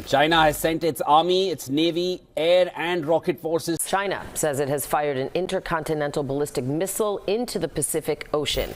China has sent its army, its navy, air and rocket forces. China says it has fired an intercontinental ballistic missile into the Pacific Ocean.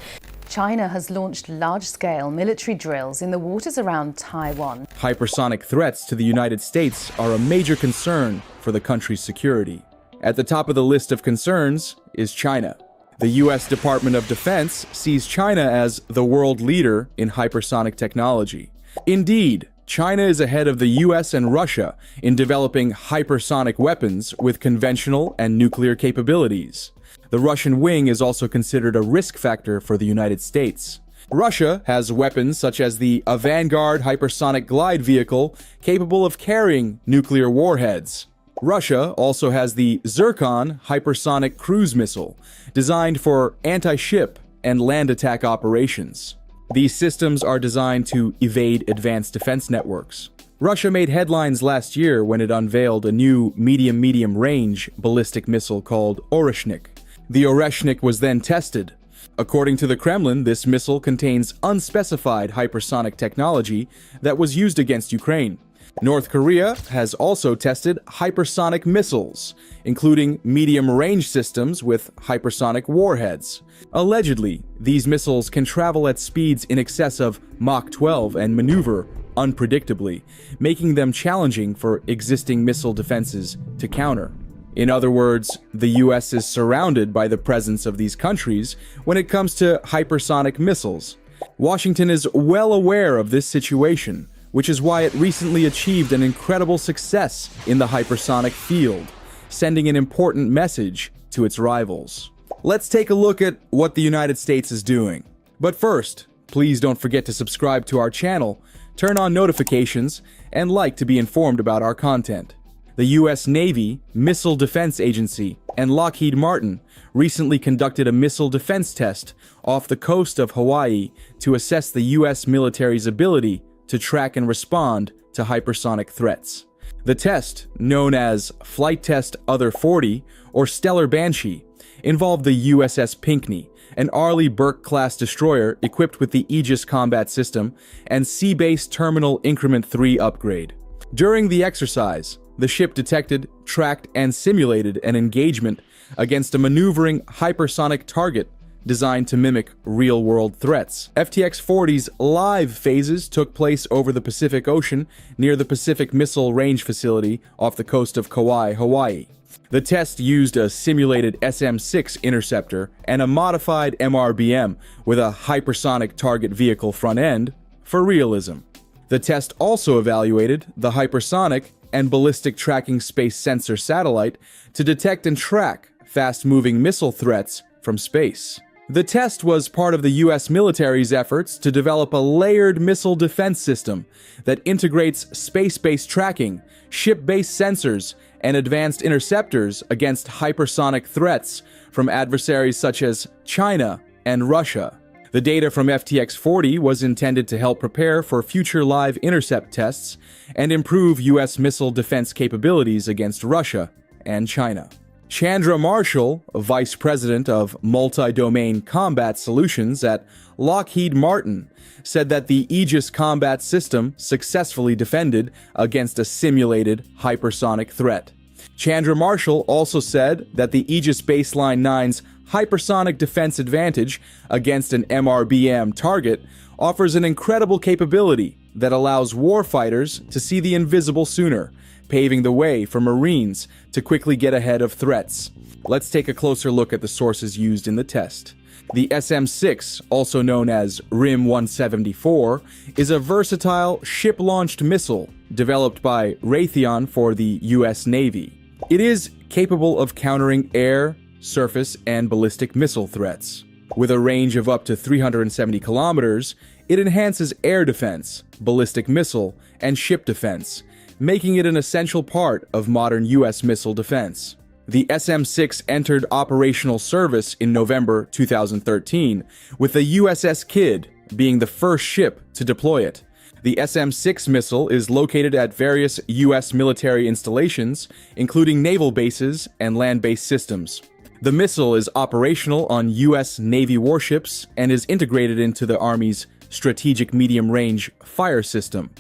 China has launched large-scale military drills in the waters around Taiwan. Hypersonic threats to the United States are a major concern for the country's security. At the top of the list of concerns is China. The U.S. Department of Defense sees China as the world leader in hypersonic technology. Indeed, China is ahead of the US and Russia in developing hypersonic weapons with conventional and nuclear capabilities. The Russian wing is also considered a risk factor for the United States. Russia has weapons such as the Vanguard hypersonic glide vehicle capable of carrying nuclear warheads. Russia also has the Zircon hypersonic cruise missile, designed for anti-ship and land attack operations. These systems are designed to evade advanced defense networks. Russia made headlines last year when it unveiled a new medium range ballistic missile called Oreshnik. The Oreshnik was then tested. According to the Kremlin, this missile contains unspecified hypersonic technology that was used against Ukraine. North Korea has also tested hypersonic missiles, including medium-range systems with hypersonic warheads. Allegedly, these missiles can travel at speeds in excess of Mach 12 and maneuver unpredictably, making them challenging for existing missile defenses to counter. In other words, the US is surrounded by the presence of these countries when it comes to hypersonic missiles. Washington is well aware of this situation, which is why it recently achieved an incredible success in the hypersonic field, sending an important message to its rivals. Let's take a look at what the United States is doing. But first, please don't forget to subscribe to our channel, turn on notifications, and like to be informed about our content. The U.S. Navy, Missile Defense Agency, and Lockheed Martin recently conducted a missile defense test off the coast of Hawaii to assess the U.S. military's ability to track and respond to hypersonic threats. The test, known as Flight Test Other 40 or Stellar Banshee, involved the USS Pinckney, an Arleigh Burke-class destroyer equipped with the Aegis combat system and Sea Base Terminal Increment 3 upgrade. During the exercise, the ship detected, tracked, and simulated an engagement against a maneuvering hypersonic target designed to mimic real-world threats. FTX-40's live phases took place over the Pacific Ocean near the Pacific Missile Range Facility off the coast of Kauai, Hawaii. The test used a simulated SM-6 interceptor and a modified MRBM with a hypersonic target vehicle front end for realism. The test also evaluated the hypersonic and ballistic tracking space sensor satellite to detect and track fast-moving missile threats from space. The test was part of the U.S. military's efforts to develop a layered missile defense system that integrates space-based tracking, ship-based sensors, and advanced interceptors against hypersonic threats from adversaries such as China and Russia. The data from FTX-40 was intended to help prepare for future live intercept tests and improve U.S. missile defense capabilities against Russia and China. Chandra Marshall, Vice President of Multi-Domain Combat Solutions at Lockheed Martin, said that the Aegis combat system successfully defended against a simulated hypersonic threat. Chandra Marshall also said that the Aegis Baseline 9's hypersonic defense advantage against an MRBM target offers an incredible capability that allows warfighters to see the invisible sooner, paving the way for Marines to quickly get ahead of threats. Let's take a closer look at the sources used in the test. The SM-6, also known as RIM-174, is a versatile ship-launched missile developed by Raytheon for the U.S. Navy. It is capable of countering air, surface, and ballistic missile threats. With a range of up to 370 kilometers, it enhances air defense, ballistic missile, and ship defense, making it an essential part of modern U.S. missile defense. The SM-6 entered operational service in November 2013, with the USS Kidd being the first ship to deploy it. The SM-6 missile is located at various U.S. military installations, including naval bases and land-based systems. The missile is operational on U.S. Navy warships and is integrated into the Army's Strategic Medium-Range Fire System.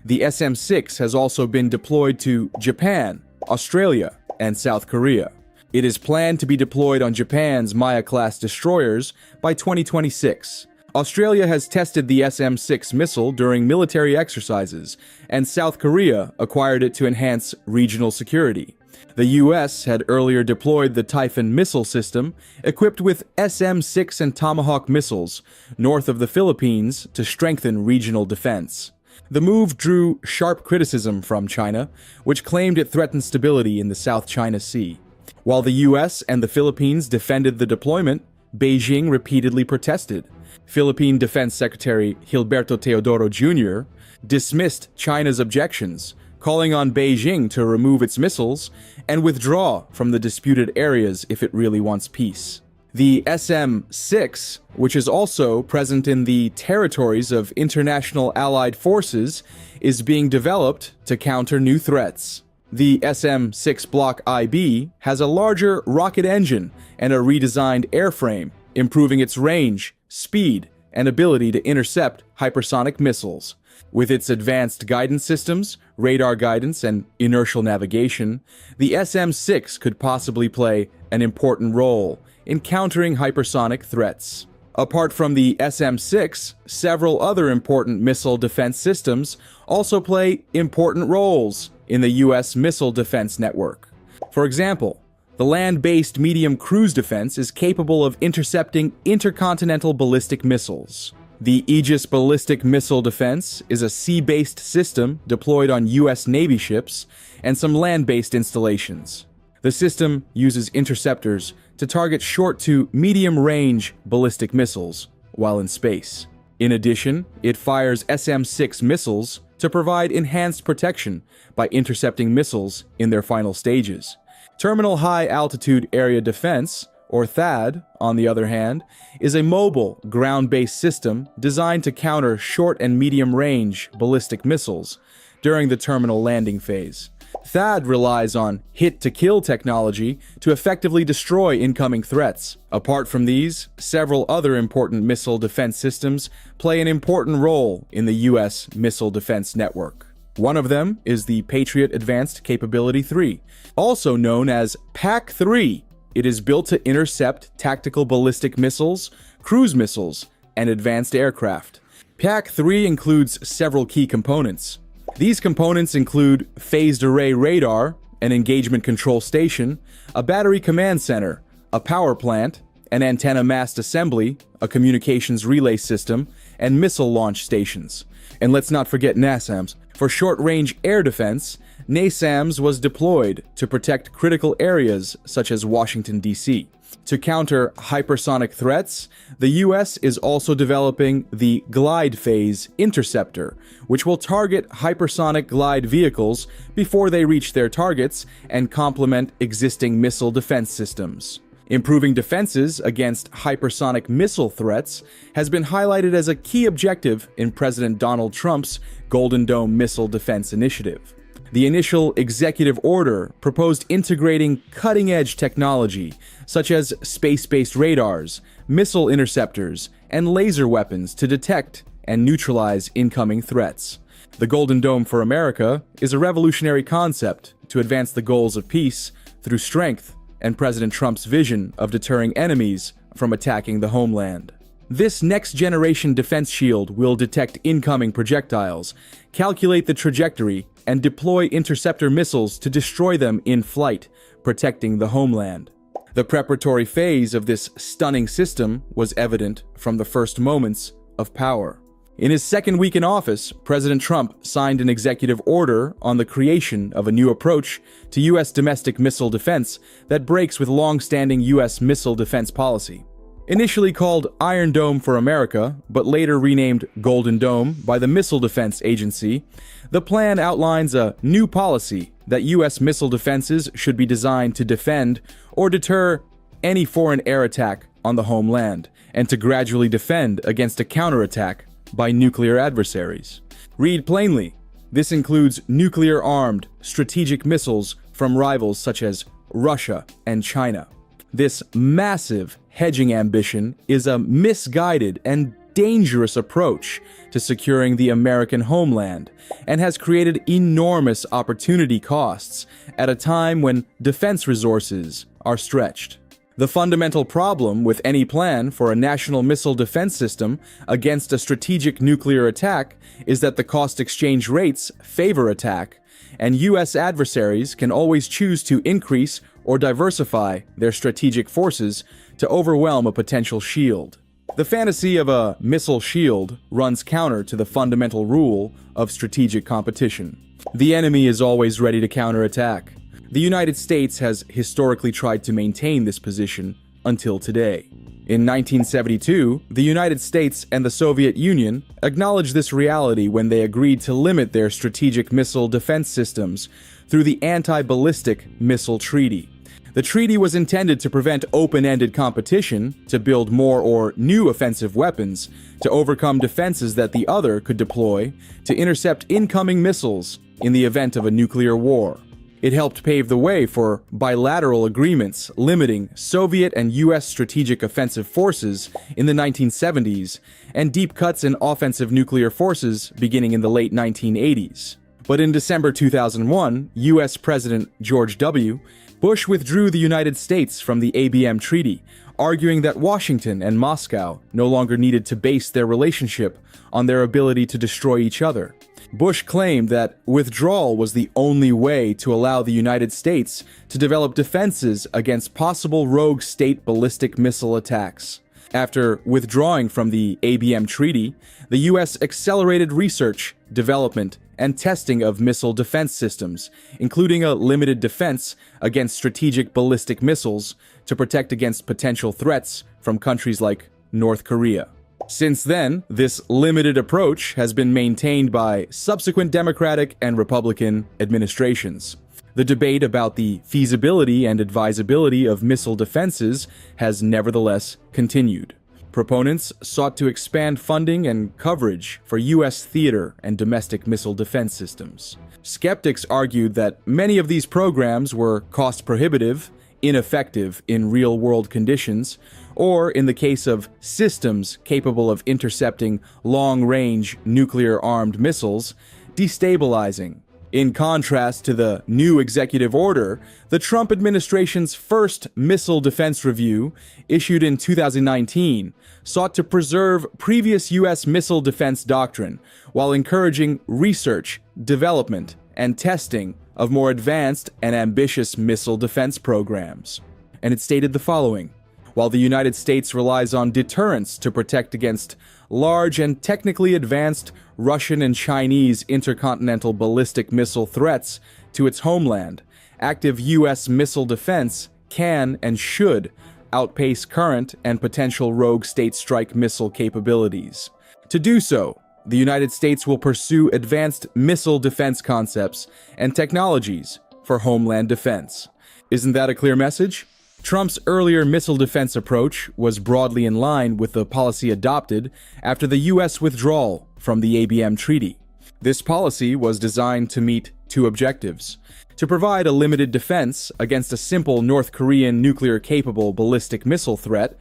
The SM-6 has also been deployed to Japan, Australia, and South Korea. It is planned to be deployed on Japan's Maya-class destroyers by 2026. Australia has tested the SM-6 missile during military exercises, and South Korea acquired it to enhance regional security. The U.S. had earlier deployed the Typhoon missile system, equipped with SM-6 and Tomahawk missiles, north of the Philippines to strengthen regional defense. The move drew sharp criticism from China, which claimed it threatened stability in the South China Sea. While the U.S. and the Philippines defended the deployment, Beijing repeatedly protested. Philippine Defense Secretary Gilberto Teodoro Jr. dismissed China's objections, calling on Beijing to remove its missiles and withdraw from the disputed areas if it really wants peace. The SM-6, which is also present in the territories of international allied forces, is being developed to counter new threats. The SM-6 Block IB has a larger rocket engine and a redesigned airframe, improving its range, speed, and ability to intercept hypersonic missiles. With its advanced guidance systems, radar guidance, and inertial navigation, the SM-6 could possibly play an important role in countering hypersonic threats. Apart from the SM-6, several other important missile defense systems also play important roles in the U.S. missile defense network. For example, the land-based medium cruise defense is capable of intercepting intercontinental ballistic missiles. The Aegis Ballistic Missile Defense is a sea-based system deployed on U.S. Navy ships and some land-based installations. The system uses interceptors to target short to medium-range ballistic missiles while in space. In addition, it fires SM-6 missiles to provide enhanced protection by intercepting missiles in their final stages. Terminal High Altitude Area Defense, or THAAD, on the other hand, is a mobile, ground-based system designed to counter short and medium-range ballistic missiles during the terminal landing phase. THAAD relies on hit-to-kill technology to effectively destroy incoming threats. Apart from these, several other important missile defense systems play an important role in the U.S. missile defense network. One of them is the Patriot Advanced Capability 3, also known as PAC-3. It is built to intercept tactical ballistic missiles, cruise missiles, and advanced aircraft. PAC-3 includes several key components. These components include phased array radar, an engagement control station, a battery command center, a power plant, an antenna mast assembly, a communications relay system, and missile launch stations. And let's not forget NASAMS. For short-range air defense, NASAMS was deployed to protect critical areas such as Washington, D.C. To counter hypersonic threats, the U.S. is also developing the Glide Phase Interceptor, which will target hypersonic glide vehicles before they reach their targets and complement existing missile defense systems. Improving defenses against hypersonic missile threats has been highlighted as a key objective in President Donald Trump's Golden Dome Missile Defense Initiative. The initial executive order proposed integrating cutting-edge technology such as space-based radars, missile interceptors, and laser weapons to detect and neutralize incoming threats. The Golden Dome for America is a revolutionary concept to advance the goals of peace through strength and President Trump's vision of deterring enemies from attacking the homeland. This next-generation defense shield will detect incoming projectiles, calculate the trajectory, and deploy interceptor missiles to destroy them in flight, protecting the homeland. The preparatory phase of this stunning system was evident from the first moments of power. In his second week in office, President Trump signed an executive order on the creation of a new approach to U.S. domestic missile defense that breaks with long-standing U.S. missile defense policy. Initially called Iron Dome for America, but later renamed Golden Dome by the Missile Defense Agency, the plan outlines a new policy that U.S. missile defenses should be designed to defend or deter any foreign air attack on the homeland, and to gradually defend against a counterattack by nuclear adversaries. Read plainly, this includes nuclear-armed strategic missiles from rivals such as Russia and China. This massive hedging ambition is a misguided and dangerous approach to securing the American homeland and has created enormous opportunity costs at a time when defense resources are stretched. The fundamental problem with any plan for a national missile defense system against a strategic nuclear attack is that the cost exchange rates favor attack, and U.S. adversaries can always choose to increase or diversify their strategic forces to overwhelm a potential shield. The fantasy of a missile shield runs counter to the fundamental rule of strategic competition. The enemy is always ready to counterattack. The United States has historically tried to maintain this position until today. In 1972, the United States and the Soviet Union acknowledged this reality when they agreed to limit their strategic missile defense systems through the Anti-Ballistic Missile Treaty. The treaty was intended to prevent open-ended competition, to build more or new offensive weapons, to overcome defenses that the other could deploy, to intercept incoming missiles in the event of a nuclear war. It helped pave the way for bilateral agreements limiting Soviet and U.S. strategic offensive forces in the 1970s and deep cuts in offensive nuclear forces beginning in the late 1980s. But in December 2001, U.S. President George W. Bush withdrew the United States from the ABM Treaty, arguing that Washington and Moscow no longer needed to base their relationship on their ability to destroy each other. Bush claimed that withdrawal was the only way to allow the United States to develop defenses against possible rogue state ballistic missile attacks. After withdrawing from the ABM Treaty, the U.S. accelerated research, development, and testing of missile defense systems, including a limited defense against strategic ballistic missiles to protect against potential threats from countries like North Korea. Since then, this limited approach has been maintained by subsequent Democratic and Republican administrations. The debate about the feasibility and advisability of missile defenses has nevertheless continued. Proponents sought to expand funding and coverage for U.S. theater and domestic missile defense systems. Skeptics argued that many of these programs were cost-prohibitive, ineffective in real-world conditions, or, in the case of systems capable of intercepting long-range nuclear-armed missiles, destabilizing. In contrast to the new executive order, the Trump administration's first missile defense review, issued in 2019, sought to preserve previous U.S. missile defense doctrine while encouraging research, development, and testing of more advanced and ambitious missile defense programs. And it stated the following: while the United States relies on deterrence to protect against large and technically advanced Russian and Chinese intercontinental ballistic missile threats to its homeland, active U.S. missile defense can and should outpace current and potential rogue state strike missile capabilities. To do so, the United States will pursue advanced missile defense concepts and technologies for homeland defense. Isn't that a clear message? Trump's earlier missile defense approach was broadly in line with the policy adopted after the U.S. withdrawal from the ABM Treaty. This policy was designed to meet two objectives: to provide a limited defense against a simple North Korean nuclear-capable ballistic missile threat,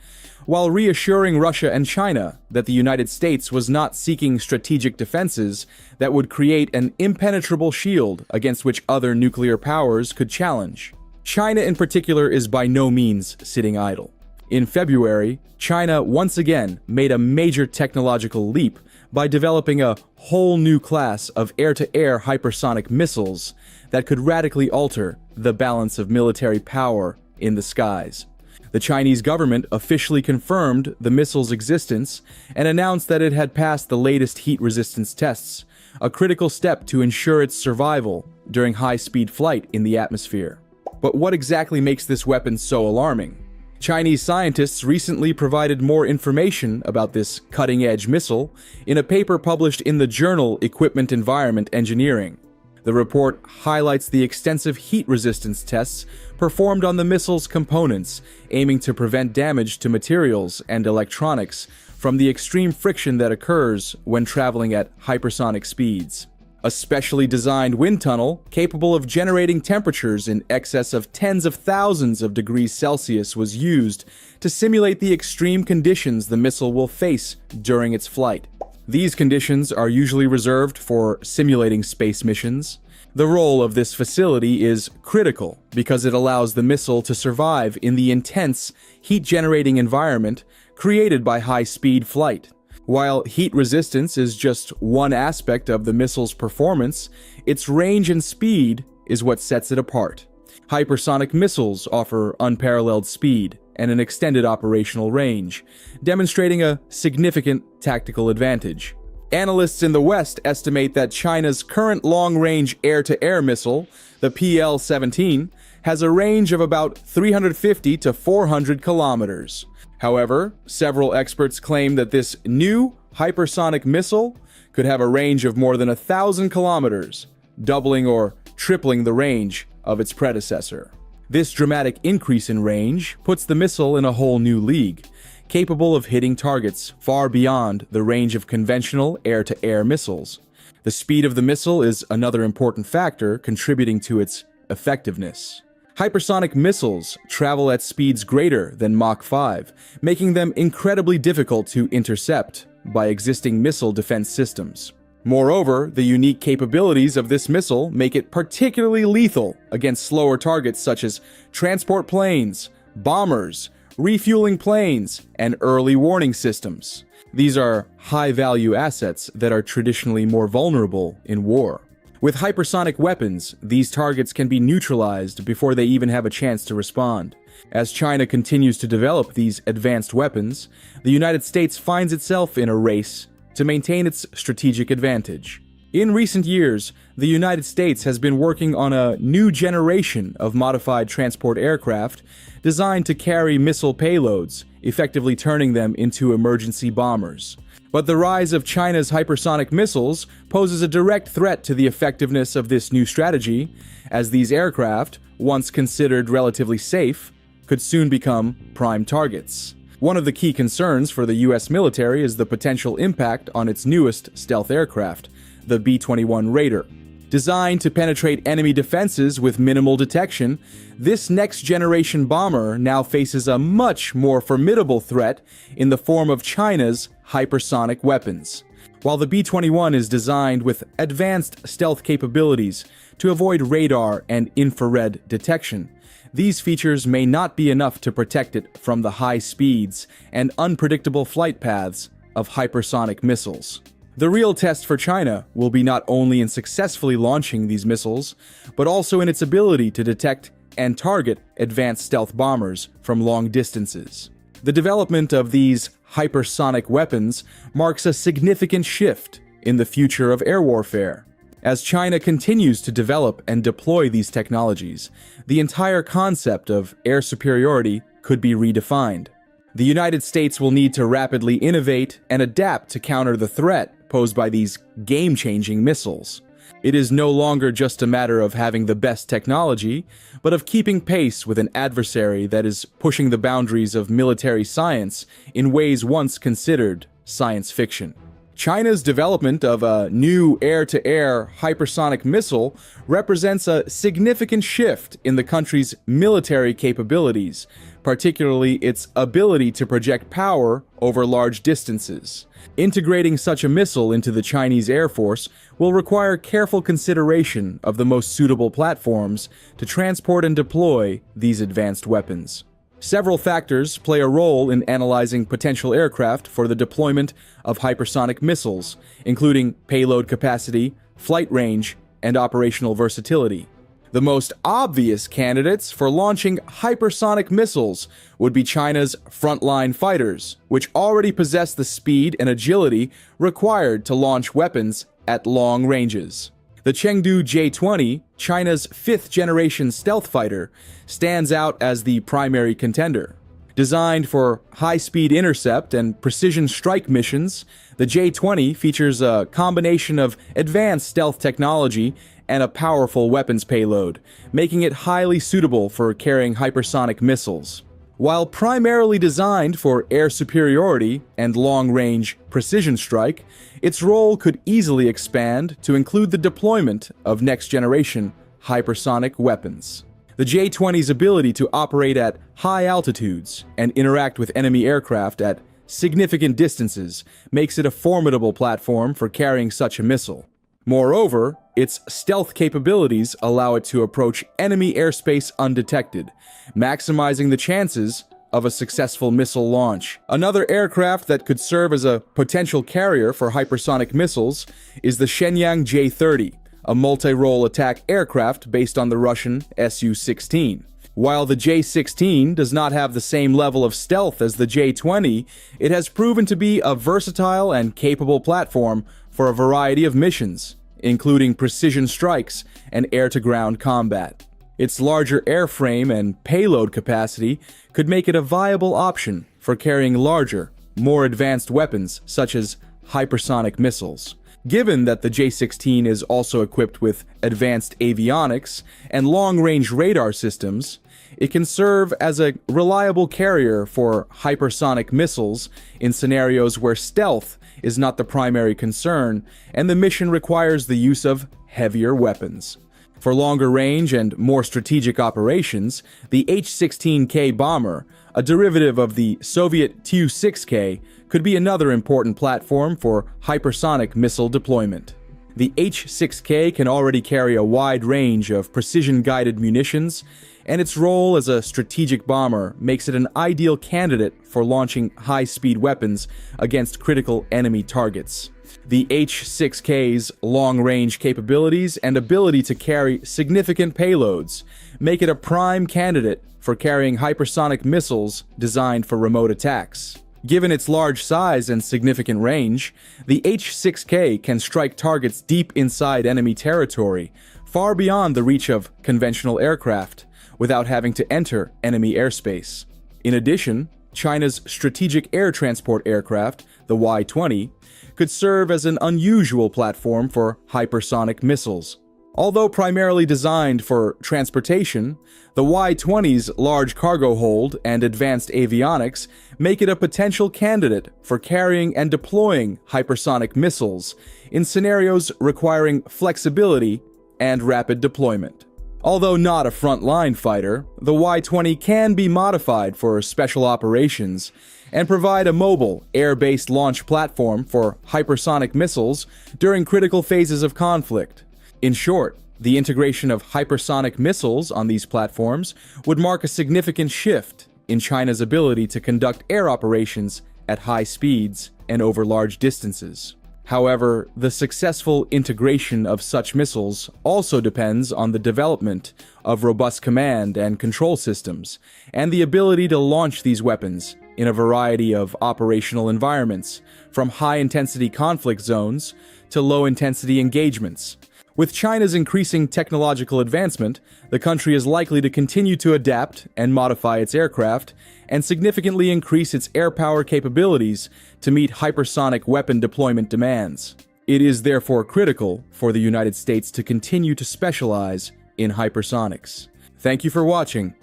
while reassuring Russia and China that the United States was not seeking strategic defenses that would create an impenetrable shield against which other nuclear powers could challenge. China in particular is by no means sitting idle. In February, China once again made a major technological leap by developing a whole new class of air-to-air hypersonic missiles that could radically alter the balance of military power in the skies. The Chinese government officially confirmed the missile's existence and announced that it had passed the latest heat resistance tests, a critical step to ensure its survival during high-speed flight in the atmosphere. But what exactly makes this weapon so alarming? Chinese scientists recently provided more information about this cutting-edge missile in a paper published in the journal Equipment Environment Engineering. The report highlights the extensive heat resistance tests performed on the missile's components, aiming to prevent damage to materials and electronics from the extreme friction that occurs when traveling at hypersonic speeds. a specially designed wind tunnel capable of generating temperatures in excess of tens of thousands of degrees Celsius was used to simulate the extreme conditions the missile will face during its flight. These conditions are usually reserved for simulating space missions. The role of this facility is critical because it allows the missile to survive in the intense, heat-generating environment created by high-speed flight. While heat resistance is just one aspect of the missile's performance, its range and speed is what sets it apart. Hypersonic missiles offer unparalleled speed and an extended operational range, demonstrating a significant tactical advantage. Analysts in the West estimate that China's current long-range air-to-air missile, the PL-17, has a range of about 350 to 400 kilometers. However, several experts claim that this new hypersonic missile could have a range of more than 1,000 kilometers, doubling or tripling the range of its predecessor. This dramatic increase in range puts the missile in a whole new league, capable of hitting targets far beyond the range of conventional air-to-air missiles. The speed of the missile is another important factor contributing to its effectiveness. Hypersonic missiles travel at speeds greater than Mach 5, making them incredibly difficult to intercept by existing missile defense systems. Moreover, the unique capabilities of this missile make it particularly lethal against slower targets such as transport planes, bombers, refueling planes, and early warning systems. These are high-value assets that are traditionally more vulnerable in war. With hypersonic weapons, these targets can be neutralized before they even have a chance to respond. As China continues to develop these advanced weapons, the United States finds itself in a race to maintain its strategic advantage. In recent years, the United States has been working on a new generation of modified transport aircraft designed to carry missile payloads, effectively turning them into emergency bombers. But the rise of China's hypersonic missiles poses a direct threat to the effectiveness of this new strategy, as these aircraft, once considered relatively safe, could soon become prime targets. One of the key concerns for the U.S. military is the potential impact on its newest stealth aircraft, the B-21 Raider. Designed to penetrate enemy defenses with minimal detection, this next-generation bomber now faces a much more formidable threat in the form of China's hypersonic weapons. While the B-21 is designed with advanced stealth capabilities to avoid radar and infrared detection, these features may not be enough to protect it from the high speeds and unpredictable flight paths of hypersonic missiles. The real test for China will be not only in successfully launching these missiles, but also in its ability to detect and target advanced stealth bombers from long distances. The development of these hypersonic weapons marks a significant shift in the future of air warfare. As China continues to develop and deploy these technologies, the entire concept of air superiority could be redefined. The United States will need to rapidly innovate and adapt to counter the threat posed by these game-changing missiles. It is no longer just a matter of having the best technology, but of keeping pace with an adversary that is pushing the boundaries of military science in ways once considered science fiction. China's development of a new air-to-air hypersonic missile represents a significant shift in the country's military capabilities, particularly its ability to project power over large distances. Integrating such a missile into the Chinese Air Force will require careful consideration of the most suitable platforms to transport and deploy these advanced weapons. Several factors play a role in analyzing potential aircraft for the deployment of hypersonic missiles, including payload capacity, flight range, and operational versatility. The most obvious candidates for launching hypersonic missiles would be China's frontline fighters, which already possess the speed and agility required to launch weapons at long ranges. The Chengdu J-20, China's fifth-generation stealth fighter, stands out as the primary contender. Designed for high-speed intercept and precision strike missions, the J-20 features a combination of advanced stealth technology and a powerful weapons payload, making it highly suitable for carrying hypersonic missiles. While primarily designed for air superiority and long-range precision strike, its role could easily expand to include the deployment of next-generation hypersonic weapons. The J-20's ability to operate at high altitudes and interact with enemy aircraft at significant distances makes it a formidable platform for carrying such a missile. Moreover, its stealth capabilities allow it to approach enemy airspace undetected, maximizing the chances of a successful missile launch. Another aircraft that could serve as a potential carrier for hypersonic missiles is the Shenyang J-30, a multi-role attack aircraft based on the Russian Su-16. While the J-16 does not have the same level of stealth as the J-20, it has proven to be a versatile and capable platform for a variety of missions, including precision strikes and air-to-ground combat. Its larger airframe and payload capacity could make it a viable option for carrying larger, more advanced weapons such as hypersonic missiles. Given that the J-16 is also equipped with advanced avionics and long-range radar systems, it can serve as a reliable carrier for hypersonic missiles in scenarios where stealth is not the primary concern and the mission requires the use of heavier weapons. For longer range and more strategic operations, the H-16K bomber, a derivative of the Soviet Tu-6K, could be another important platform for hypersonic missile deployment. The H-6K can already carry a wide range of precision-guided munitions, and its role as a strategic bomber makes it an ideal candidate for launching high-speed weapons against critical enemy targets. The H-6K's long-range capabilities and ability to carry significant payloads make it a prime candidate for carrying hypersonic missiles designed for remote attacks. Given its large size and significant range, the H-6K can strike targets deep inside enemy territory, far beyond the reach of conventional aircraft, without having to enter enemy airspace. In addition, China's strategic air transport aircraft, the Y-20, could serve as an unusual platform for hypersonic missiles. Although primarily designed for transportation, the Y-20's large cargo hold and advanced avionics make it a potential candidate for carrying and deploying hypersonic missiles in scenarios requiring flexibility and rapid deployment. Although not a frontline fighter, the Y-20 can be modified for special operations and provide a mobile, air-based launch platform for hypersonic missiles during critical phases of conflict. In short, the integration of hypersonic missiles on these platforms would mark a significant shift in China's ability to conduct air operations at high speeds and over large distances. However, the successful integration of such missiles also depends on the development of robust command and control systems, and the ability to launch these weapons in a variety of operational environments, from high-intensity conflict zones to low-intensity engagements. With China's increasing technological advancement, the country is likely to continue to adapt and modify its aircraft and significantly increase its air power capabilities to meet hypersonic weapon deployment demands. It is therefore critical for the United States to continue to specialize in hypersonics. Thank you for watching.